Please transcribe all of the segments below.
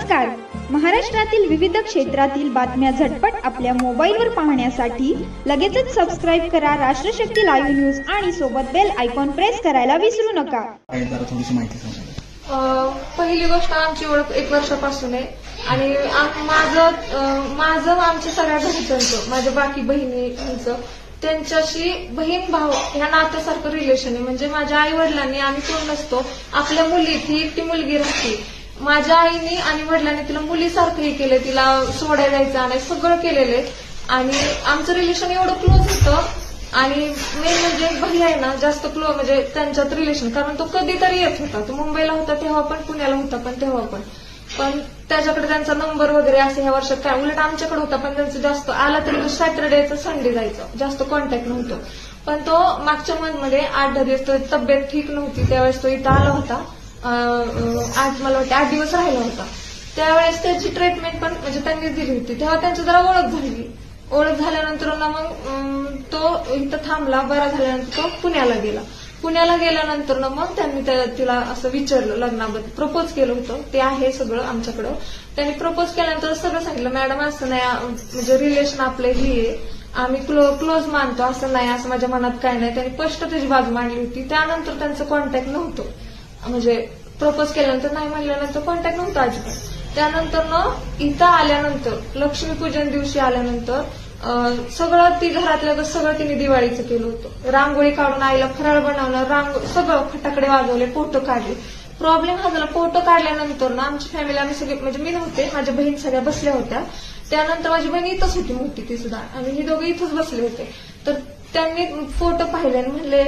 नमस्कार. महाराष्ट्रातील विविध क्षेत्रातील बातम्या झटपट आपल्या मोबाईलवर पाहण्यासाठी लगेचच सबस्क्राईब करा राष्ट्रशक्ती लाईव्ह न्यूज आणि सोबत बेल आयकॉन प्रेस करायला विसरू नका. पहिली गोष्ट आमची ओळख 1 वर्षापासून आहे आणि माझं आमच्या सगळ्या घरच्यांचं, माझ्या बाकी बहिणींचं त्यांच्याशी बहीण भाऊ ह्या नात्यासारखं रिलेशन आहे. म्हणजे माझ्या आई वडिलांनी आम्ही कोण नसतो, आपल्या मुलीत ही एकटी मुलगी राहते. माझ्या आईनी आणि वडिलांनी तिला मुलीसारखंही केलं, तिला सोडायला जायचं आणि सगळं केलेलं आहे आणि आमचं रिलेशन एवढं क्लोज होतं. आणि मेन म्हणजे भैया आहे ना जास्त क्लोज, म्हणजे त्यांच्यात रिलेशन, कारण तो कधीतरी येत होता, तो मुंबईला होता तेव्हा पण, पुण्याला होता पण तेव्हा पण त्याच्याकडे त्यांचा नंबर वगैरे असं ह्या वर्षात काय, उलट आमच्याकडे होता पण त्यांचं जास्त आला तरी तो सॅटर्डेचं संडे जायचं, जास्त कॉन्टॅक्ट नव्हतं. पण तो मागच्या मंथमध्ये 8-10 दिवस तब्येत ठीक नव्हती, त्यावेळेस तो इथं आला होता. आज मला वाटतं 8 दिवस राहिला होता. त्यावेळेस त्याची ट्रीटमेंट पण म्हणजे त्यांनी दिली होती. तेव्हा त्यांची जरा ओळख झाल्यानंतर ना मग तो इथं थांबला, बरा झाल्यानंतर तो पुण्याला गेल्यानंतर ना मग त्यांनी तिला असं विचारलं, लग्नाबद्दल प्रपोज केलं होतं. ते आहे सगळं आमच्याकडं. त्यांनी प्रपोज केल्यानंतर सगळं सांगितलं, मॅडम असं नाही, म्हणजे रिलेशन आपलं ही आहे, आम्ही क्लोज मानतो, असं नाही, असं माझ्या मनात काय नाही. त्यांनी स्पष्ट त्याची बाजू मांडली होती. त्यानंतर त्यांचं कॉन्टॅक्ट नव्हतं, म्हणजे प्रपोज केल्यानंतर नाही म्हणल्यानंतर कॉन्टॅक्ट नव्हता अजिबात. त्यानंतर ना इथं आल्यानंतर, लक्ष्मीपूजन दिवशी आल्यानंतर सगळं ती घरातलं सगळं तिने दिवाळीचं केलं होतं. रांगोळी काढून आईला फराळ बनवलं, सगळं फटाकडे वाजवले, फोटो काढले. प्रॉब्लेम हा झाला, फोटो काढल्यानंतर ना आमची फॅमिली, आम्ही सगळे, म्हणजे मी नव्हते, माझ्या बहीण सगळ्या बसल्या होत्या. त्यानंतर माझी बहीण इथंच होती मोठी, ती सुद्धा, आणि हे दोघे इथंच बसले होते. तर त्यांनी फोटो पाहिले आणि म्हणले,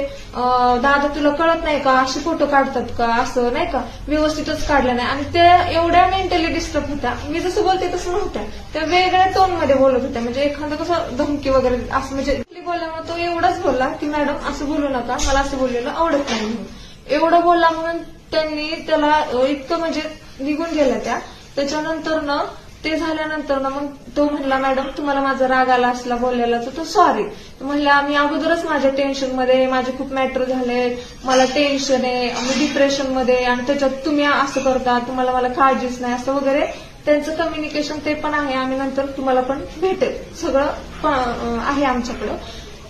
दादा तुला कळत नाही का, असे फोटो काढतात का, असं नाही का, व्यवस्थितच काढलं नाही. आणि त्या एवढ्या मेंटली डिस्टर्ब होत्या, मी जसं बोलते तसं नव्हत्या, त्या वेगळ्या टोन मध्ये बोलत होत्या. म्हणजे एखादं कसं धमकी वगैरे असं, म्हणजे बोलल्यामुळे तो एवढाच बोलला की मॅडम असं बोलू नका, मला असं बोललेलं आवडत नाही म्हणून. एवढं बोलला म्हणून त्यांनी त्याला इतकं म्हणजे निघून गेल्या त्या. त्याच्यानंतर ना ते झाल्यानंतर ना मग तो म्हणला, मॅडम तुम्हाला माझा राग आला असला बोललेला तर तो सॉरी. म्हणला, आम्ही अगोदरच माझ्या टेन्शनमध्ये, माझे खूप मॅटर झाले, मला टेन्शन आहे, मी डिप्रेशन मध्ये, आणि त्याच्यात तुम्ही असं करता, तुम्हाला मला काळजीच नाही, असं वगैरे त्यांचं कम्युनिकेशन ते पण आहे. आम्ही नंतर तुम्हाला पण भेटेल, सगळं आहे आमच्याकडं,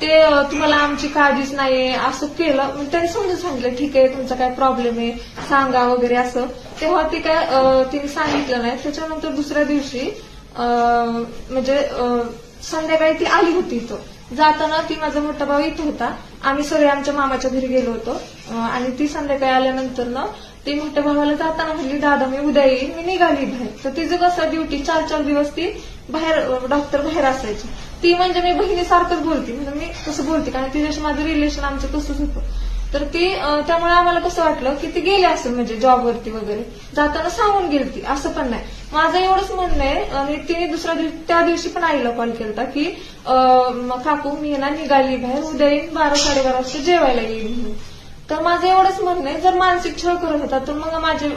ते तुम्हाला आमची काळजीच नाहीये असं केलं. मग त्यांनी समजून सांगितलं, ठीक आहे तुमचा काय प्रॉब्लेम आहे सांगा वगैरे असं. तेव्हा ती काय तिने सांगितलं नाही. त्याच्यानंतर दुसऱ्या दिवशी म्हणजे संध्याकाळी ती आली होती इथं. जाताना ती, माझा मोठा भाऊ इथं होता, आम्ही सगळे आमच्या मामाच्या घरी गेलो होतो. आणि ती संध्याकाळी आल्यानंतर ना ती मोठ्या भावाला जाताना म्हणली, दादा मी उद्या येईल, मी निघाली बाहेर. तर तिचं कसं ड्युटी 4-4 दिवस ती बाहेर, डॉक्टर बाहेर असायची. ती म्हणजे मी बहिणीसारखंच बोलते, म्हणजे मी कसं बोलते, कारण तिच्याशी माझं रिलेशन आमचं तसंच होतं. तर ती त्यामुळे आम्हाला कसं वाटलं की ती गेली असेल, म्हणजे जॉबवरती वगैरे, जाताना सांगून गेली, असं पण नाही. माझं एवढंच म्हणणं आहे. आणि तिने दुसऱ्या दिवशी, त्या दिवशी पण आईला कॉल केला की काकू मी ना निघाली बाहेर, उद्या येईन 12-12:30 वाजता जेवायला येईल म्हणून. तर माझं एवढंच म्हणणं आहे, जर मानसिक छळ करत होता तर मग माझे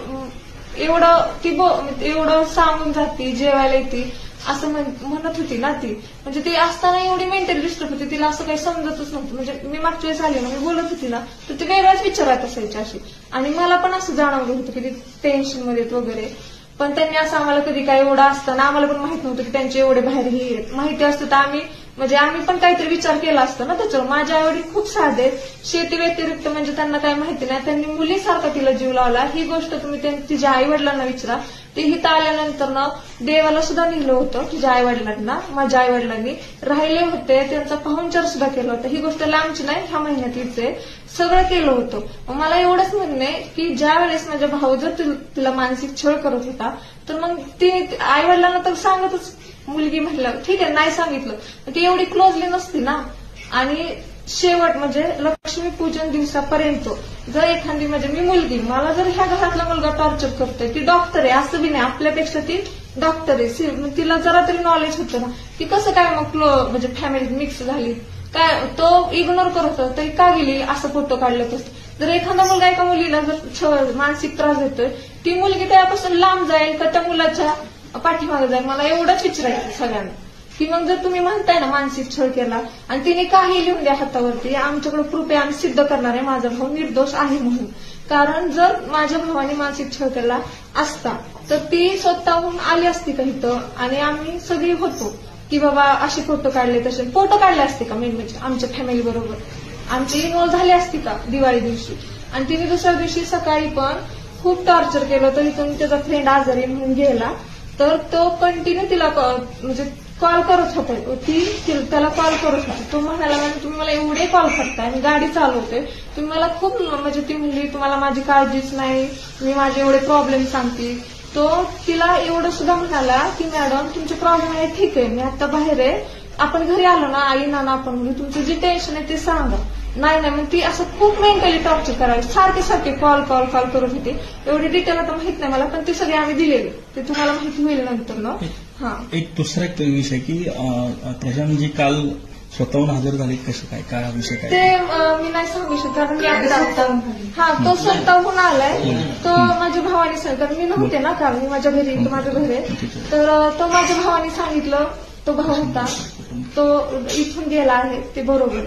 एवढं सांगून जाती, जेवायला येते असं म्हणत होती ना ती. म्हणजे ती असताना एवढी मेंटली डिस्टर्ब होती, तिला असं काही समजतच नव्हतं. म्हणजे मी मागच्या वेळेस आली ना, मी बोलत होती ना, तर ती वेगळ्याच विचारात असायची अशी. आणि मला पण असं जाणवलं होतं की ती टेन्शन मध्ये वगैरे. पण त्यांनी असं आम्हाला कधी काही एवढं असताना आम्हाला पण माहित नव्हतं की त्यांचे एवढे बाहेर हे आहेत. माहिती असतं तर आम्ही पण काहीतरी विचार केला असतो ना त्याच्यावर. माझ्या आईवडील खूप साधे, शेती व्यतिरिक्त म्हणजे त्यांना काही माहिती नाही. त्यांनी मुलीसारखा तिला जीव लावला. ही गोष्ट तुम्ही तिच्या आई वडिलांना विचारा. ते इथं आल्यानंतर ना देवाला सुद्धा नेलं होतं तिच्या आई वडिलांना, माझ्या आई वडिलांनी राहिले होते, त्यांचा पाहुणचार सुद्धा केला होता. ही गोष्ट लांबची नाही, ह्या महिन्यातलीच आहे. सगळं केलं होतं. मला एवढंच म्हणणं आहे की ज्या वेळेस माझा भाऊ जर तिला मानसिक छळ करत होता तर मग ती आई वडिलांना तर सांगतच, मुलगी म्हटलं ठीक आहे, नाही सांगितलं ती एवढी क्लोजली नसती ना. आणि शेवट म्हणजे लक्ष्मीपूजन दिवसापर्यंत जर एखादी, म्हणजे मी मुलगी, मला जर ह्या घरातला मुलगा टॉर्चर करतोय, ती डॉक्टर आहे असं बी नाही, आपल्यापेक्षा ती डॉक्टर आहे, तिला जरा तरी नॉलेज होतं ना, ती कसं काय मग म्हणजे फॅमिलीत मिक्स झाली काय, तो इग्नोर करत होता तरी का गेली असं फोटो काढले कसं. जर एखादा मुलगा एका मुलीला जर मानसिक त्रास देतोय, ती मुलगी त्यापासून लांब जाईल का त्या मुलाच्या पाठीमागे जाईल. मला एवढंच विचारायचं सगळ्यांना की मग जर तुम्ही म्हणताय ना मानसिक छळ केला आणि तिने काही लिहून द्या हातावरती, आमच्याकडे प्रूफ आहे, आम्ही सिद्ध करणार आहे माझा भाऊ निर्दोष आहे म्हणून. कारण जर माझ्या भावाने मानसिक छळ केला असता तर ती स्वतःहून आली असती का इथं आणि आम्ही सगळी होतो की बाबा असे फोटो काढले तसे फोटो काढले असते का मेन म्हणजे आमच्या फॅमिली बरोबर आमची इन्व्हॉल्व झाली असती का दिवाळी दिवशी. आणि तिने दुसऱ्या दिवशी सकाळी पण खूप टॉर्चर केलं. तर इथून त्याचा फ्रेंड आजारी म्हणून गेला तर तो कंटिन्यू तिला म्हणजे कॉल करत होता. त्याला कॉल करत होता. तो म्हणाला म्हणजे तुम्ही मला एवढे कॉल करताय मी गाडी चालवते तुम्ही मला खूप म्हणजे ती म्हणली तुम्हाला माझी काळजीच नाही मी माझे एवढे प्रॉब्लेम सांगते. तो तिला एवढं सुद्धा म्हणाला की मॅडम तुमचे प्रॉब्लेम आहे ठीक आहे मी आता बाहेर आहे आपण घरी आलो ना आई नाना आपण म्हणजे तुमचं जे टेन्शन आहे ते सांगा. नाही मग ती असं खूप मेंटली टॉर्चर करायची सारखे कॉल करत होते. एवढी डिटेल आता माहित नाही मला पण ते सगळे आम्ही दिलेले ते तुम्हाला माहिती होईल नंतर ना. हा एक दुसरा एक विषय की प्रजाजी काल स्वतःहून हजर झाले कसं काय विषय काय ते मी नाही सांगू शकत कारण मी आता तो स्वतःहून आलाय. तो माझ्या भावाने सांगितलं मी नव्हते ना काल मी माझ्या घरी माझं घर आहे तर तो माझ्या भावाने सांगितलं तो भाऊ होता तो इथून गेला आहे ते बरोबर.